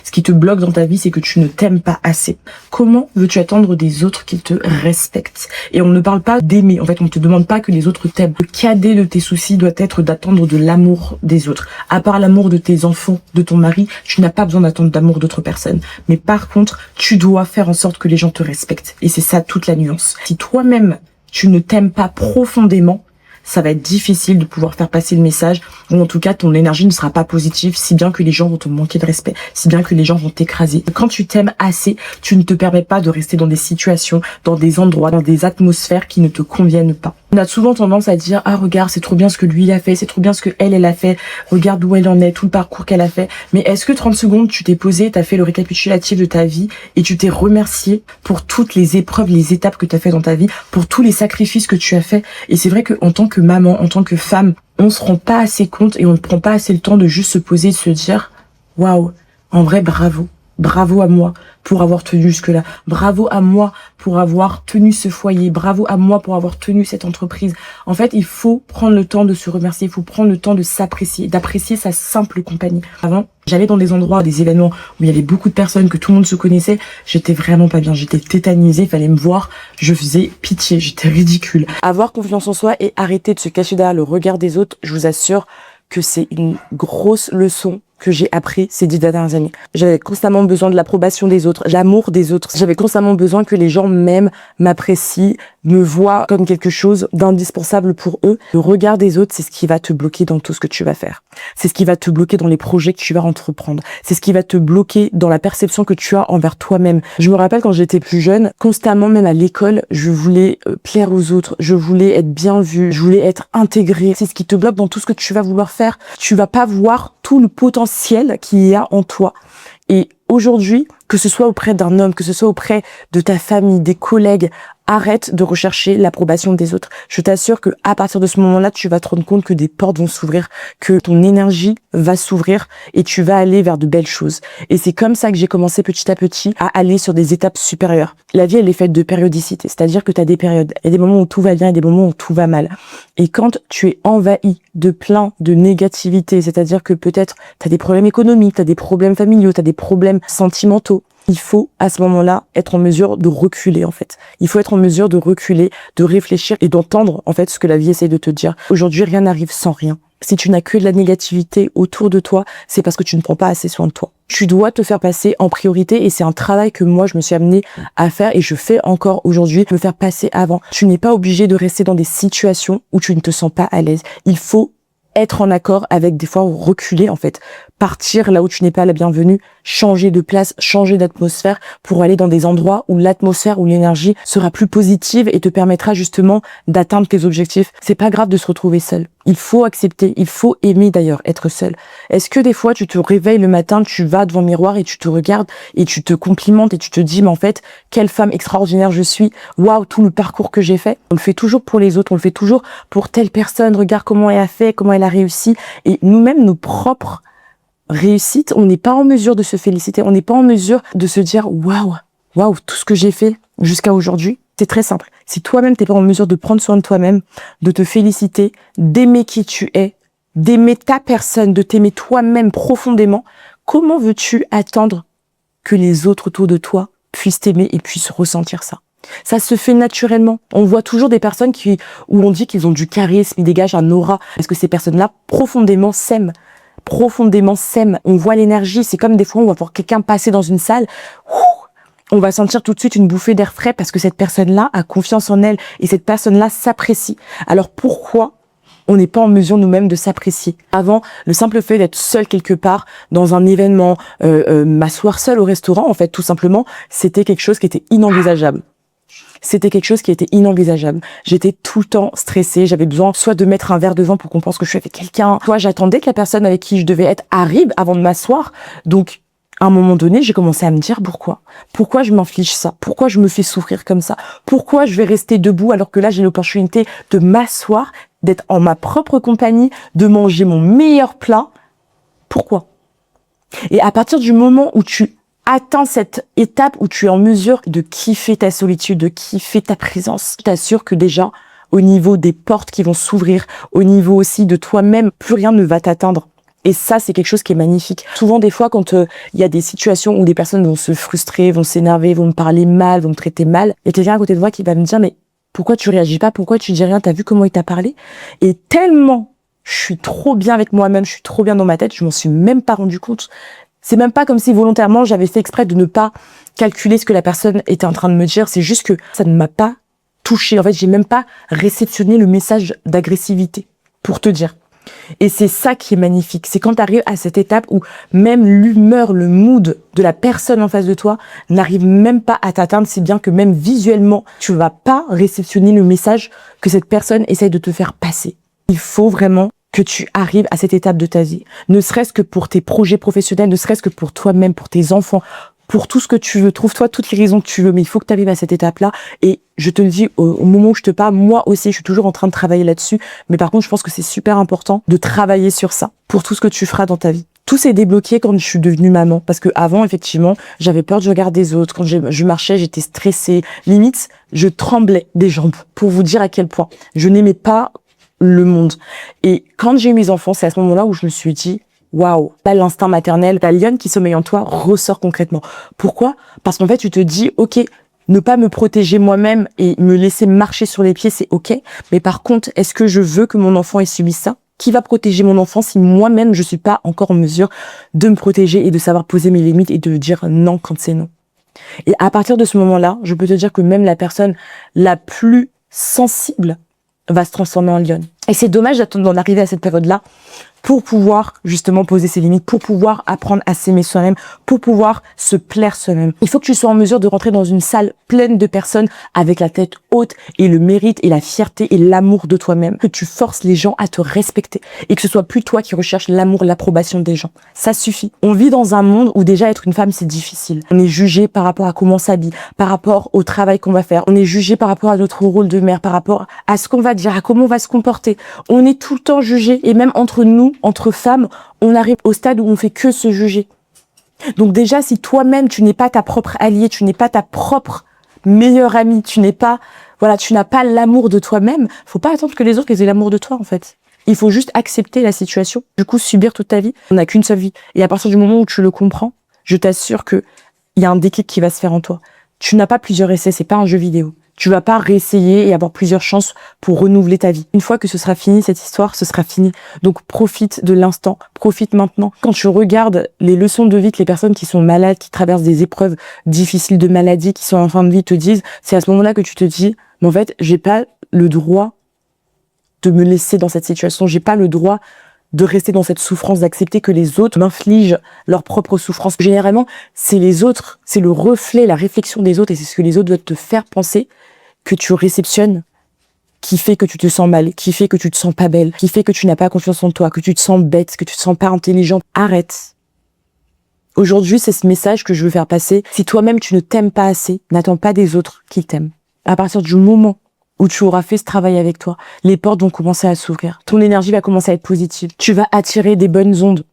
Ce qui te bloque dans ta vie, c'est que tu ne t'aimes pas assez. Comment veux-tu attendre des autres qu'ils te respectent? Et on ne parle pas d'aimer. En fait, on ne te demande pas que les autres t'aiment. Le cadet de tes soucis doit être d'attendre de l'amour des autres. À part l'amour de tes enfants, de ton mari, tu n'as pas besoin d'attendre d'amour d'autres personnes. Mais par contre, tu dois faire en sorte que les gens te respectent. Et c'est ça toute la nuance. Si toi-même, tu ne t'aimes pas profondément, ça va être difficile de pouvoir faire passer le message, ou en tout cas ton énergie ne sera pas positive, si bien que les gens vont te manquer de respect, si bien que les gens vont t'écraser. Quand tu t'aimes assez, tu ne te permets pas de rester dans des situations, dans des endroits, dans des atmosphères qui ne te conviennent pas. On a souvent tendance à dire, ah regarde, c'est trop bien ce que lui a fait, c'est trop bien ce que elle a fait, regarde où elle en est, tout le parcours qu'elle a fait. Mais est-ce que 30 secondes, tu t'es posé, t'as fait le récapitulatif de ta vie et tu t'es remercié pour toutes les épreuves, les étapes que t'as fait dans ta vie, pour tous les sacrifices que tu as fait? Et c'est vrai qu'en tant que maman, en tant que femme, on se rend pas assez compte et on ne prend pas assez le temps de juste se poser et de se dire, waouh, en vrai, bravo. Bravo à moi pour avoir tenu jusque-là. Bravo à moi pour avoir tenu ce foyer. Bravo à moi pour avoir tenu cette entreprise. En fait, il faut prendre le temps de se remercier. Il faut prendre le temps de s'apprécier, d'apprécier sa simple compagnie. Avant, j'allais dans des endroits, des événements où il y avait beaucoup de personnes, que tout le monde se connaissait. J'étais vraiment pas bien. J'étais tétanisée. Il fallait me voir. Je faisais pitié. J'étais ridicule. Avoir confiance en soi et arrêter de se cacher derrière le regard des autres, je vous assure que c'est une grosse leçon que j'ai appris ces 10 dernières années. J'avais constamment besoin de l'approbation des autres, l'amour des autres. J'avais constamment besoin que les gens m'aiment, m'apprécient, me voient comme quelque chose d'indispensable pour eux. Le regard des autres, c'est ce qui va te bloquer dans tout ce que tu vas faire. C'est ce qui va te bloquer dans les projets que tu vas entreprendre. C'est ce qui va te bloquer dans la perception que tu as envers toi-même. Je me rappelle quand j'étais plus jeune, constamment, même à l'école, je voulais plaire aux autres. Je voulais être bien vue. Je voulais être intégrée. C'est ce qui te bloque dans tout ce que tu vas vouloir faire. Tu vas pas voir tout le potentiel qu'il y a en toi. Et aujourd'hui, que ce soit auprès d'un homme, que ce soit auprès de ta famille, des collègues, arrête de rechercher l'approbation des autres. Je t'assure que à partir de ce moment-là, tu vas te rendre compte que des portes vont s'ouvrir, que ton énergie va s'ouvrir et tu vas aller vers de belles choses. Et c'est comme ça que j'ai commencé petit à petit à aller sur des étapes supérieures. La vie, elle est faite de périodicité, c'est-à-dire que tu as des périodes. Il y a des moments où tout va bien et des moments où tout va mal. Et quand tu es envahi de plein de négativité, c'est-à-dire que peut-être tu as des problèmes économiques, tu as des problèmes familiaux, tu as des problèmes sentimentaux, il faut à ce moment-là être en mesure de reculer en fait. Il faut être en mesure de reculer, de réfléchir et d'entendre en fait ce que la vie essaie de te dire. Aujourd'hui, rien n'arrive sans rien. Si tu n'as que de la négativité autour de toi, c'est parce que tu ne prends pas assez soin de toi. Tu dois te faire passer en priorité et c'est un travail que moi je me suis amenée à faire et je fais encore aujourd'hui, me faire passer avant. Tu n'es pas obligé de rester dans des situations où tu ne te sens pas à l'aise. Il faut être en accord avec des fois reculer en fait, partir là où tu n'es pas la bienvenue, changer de place, changer d'atmosphère pour aller dans des endroits où l'atmosphère, où l'énergie sera plus positive et te permettra justement d'atteindre tes objectifs. C'est pas grave de se retrouver seul. Il faut accepter, il faut aimer d'ailleurs être seul. Est-ce que des fois tu te réveilles le matin, tu vas devant le miroir et tu te regardes et tu te complimentes et tu te dis mais en fait quelle femme extraordinaire je suis, waouh tout le parcours que j'ai fait. On le fait toujours pour les autres, on le fait toujours pour telle personne, regarde comment elle a fait, comment elle a réussi et nous-mêmes nos propres réussites, on n'est pas en mesure de se féliciter, on n'est pas en mesure de se dire waouh tout ce que j'ai fait jusqu'à aujourd'hui. C'est très simple. Si toi-même t'es pas en mesure de prendre soin de toi-même, de te féliciter, d'aimer qui tu es, d'aimer ta personne, de t'aimer toi-même profondément, comment veux-tu attendre que les autres autour de toi puissent t'aimer et puissent ressentir ça? Ça se fait naturellement. On voit toujours des personnes où on dit qu'ils ont du charisme, ils dégagent un aura, parce que ces personnes-là profondément s'aiment. On voit l'énergie. C'est comme des fois on va voir quelqu'un passer dans une salle. On va sentir tout de suite une bouffée d'air frais parce que cette personne-là a confiance en elle et cette personne-là s'apprécie. Alors pourquoi on n'est pas en mesure nous-mêmes de s'apprécier? Avant, le simple fait d'être seul quelque part dans un événement, m'asseoir seul au restaurant, en fait, tout simplement, c'était quelque chose qui était inenvisageable. J'étais tout le temps stressée. J'avais besoin soit de mettre un verre de vin pour qu'on pense que je suis avec quelqu'un, soit j'attendais que la personne avec qui je devais être arrive avant de m'asseoir. Donc, à un moment donné, j'ai commencé à me dire pourquoi je m'inflige ça, pourquoi je me fais souffrir comme ça, pourquoi je vais rester debout alors que là j'ai l'opportunité de m'asseoir, d'être en ma propre compagnie, de manger mon meilleur plat. Pourquoi? Et à partir du moment où tu atteins cette étape où tu es en mesure de kiffer ta solitude, de kiffer ta présence, je t'assure que déjà au niveau des portes qui vont s'ouvrir, au niveau aussi de toi-même, plus rien ne va t'atteindre. Et ça, c'est quelque chose qui est magnifique. Souvent, des fois, quand il y a des situations où des personnes vont se frustrer, vont s'énerver, vont me parler mal, vont me traiter mal, il y a quelqu'un à côté de moi qui va me dire, mais pourquoi tu réagis pas? Pourquoi tu dis rien? T'as vu comment il t'a parlé? Et tellement je suis trop bien avec moi-même, je suis trop bien dans ma tête, je m'en suis même pas rendu compte. C'est même pas comme si volontairement j'avais fait exprès de ne pas calculer ce que la personne était en train de me dire. C'est juste que ça ne m'a pas touché. En fait, j'ai même pas réceptionné le message d'agressivité, pour te dire. Et c'est ça qui est magnifique. C'est quand tu arrives à cette étape où même l'humeur, le mood de la personne en face de toi n'arrive même pas à t'atteindre, si bien que même visuellement, tu vas pas réceptionner le message que cette personne essaye de te faire passer. Il faut vraiment que tu arrives à cette étape de ta vie. Ne serait-ce que pour tes projets professionnels, ne serait-ce que pour toi-même, pour tes enfants, pour tout ce que tu veux. Trouve-toi toutes les raisons que tu veux, mais il faut que tu arrives à cette étape-là. Et je te le dis, au moment où je te parle, moi aussi, je suis toujours en train de travailler là-dessus. Mais par contre, je pense que c'est super important de travailler sur ça pour tout ce que tu feras dans ta vie. Tout s'est débloqué quand je suis devenue maman. Parce que avant, effectivement, j'avais peur du regard des autres. Quand je marchais, j'étais stressée. Limite, je tremblais des jambes. Pour vous dire à quel point je n'aimais pas le monde. Et quand j'ai eu mes enfants, c'est à ce moment-là où je me suis dit, waouh, là, l'instinct maternel, la lionne qui sommeille en toi ressort concrètement. Pourquoi? Parce qu'en fait, tu te dis, ok, ne pas me protéger moi-même et me laisser marcher sur les pieds, c'est ok. Mais par contre, est-ce que je veux que mon enfant ait subi ça? Qui va protéger mon enfant si moi-même, je suis pas encore en mesure de me protéger et de savoir poser mes limites et de dire non quand c'est non? Et à partir de ce moment-là, je peux te dire que même la personne la plus sensible va se transformer en lionne. Et c'est dommage d'en arriver à cette période-là pour pouvoir justement poser ses limites, pour pouvoir apprendre à s'aimer soi-même, pour pouvoir se plaire soi-même. Il faut que tu sois en mesure de rentrer dans une salle pleine de personnes avec la tête haute et le mérite et la fierté et l'amour de toi-même, que tu forces les gens à te respecter et que ce soit plus toi qui recherches l'amour, l'approbation des gens. Ça suffit. On vit dans un monde où déjà être une femme, c'est difficile. On est jugé par rapport à comment on s'habille, par rapport au travail qu'on va faire. On est jugé par rapport à notre rôle de mère, par rapport à ce qu'on va dire, à comment on va se comporter. On est tout le temps jugé et même entre nous, entre femmes, on arrive au stade où on fait que se juger. Donc déjà, si toi-même, tu n'es pas ta propre alliée, tu n'es pas ta propre meilleure amie, tu n'as pas l'amour de toi-même, faut pas attendre que les autres aient l'amour de toi, en fait. Il faut juste accepter la situation. Du coup, subir toute ta vie. On n'a qu'une seule vie. Et à partir du moment où tu le comprends, je t'assure que il y a un déclic qui va se faire en toi. Tu n'as pas plusieurs essais, c'est pas un jeu vidéo. Tu vas pas réessayer et avoir plusieurs chances pour renouveler ta vie. Une fois que ce sera fini, cette histoire, ce sera fini. Donc profite de l'instant, profite maintenant. Quand tu regardes les leçons de vie que les personnes qui sont malades, qui traversent des épreuves difficiles de maladie, qui sont en fin de vie te disent, c'est à ce moment-là que tu te dis, mais en fait, j'ai pas le droit de me laisser dans cette situation, j'ai pas le droit de rester dans cette souffrance, d'accepter que les autres m'infligent leur propre souffrance. Généralement, c'est les autres, c'est le reflet, la réflexion des autres et c'est ce que les autres doivent te faire penser que tu réceptionnes, qui fait que tu te sens mal, qui fait que tu te sens pas belle, qui fait que tu n'as pas confiance en toi, que tu te sens bête, que tu te sens pas intelligente. Arrête. Aujourd'hui, c'est ce message que je veux faire passer. Si toi-même tu ne t'aimes pas assez, n'attends pas des autres qu'ils t'aiment. À partir du moment où tu auras fait ce travail avec toi, les portes vont commencer à s'ouvrir. Ton énergie va commencer à être positive. Tu vas attirer des bonnes ondes.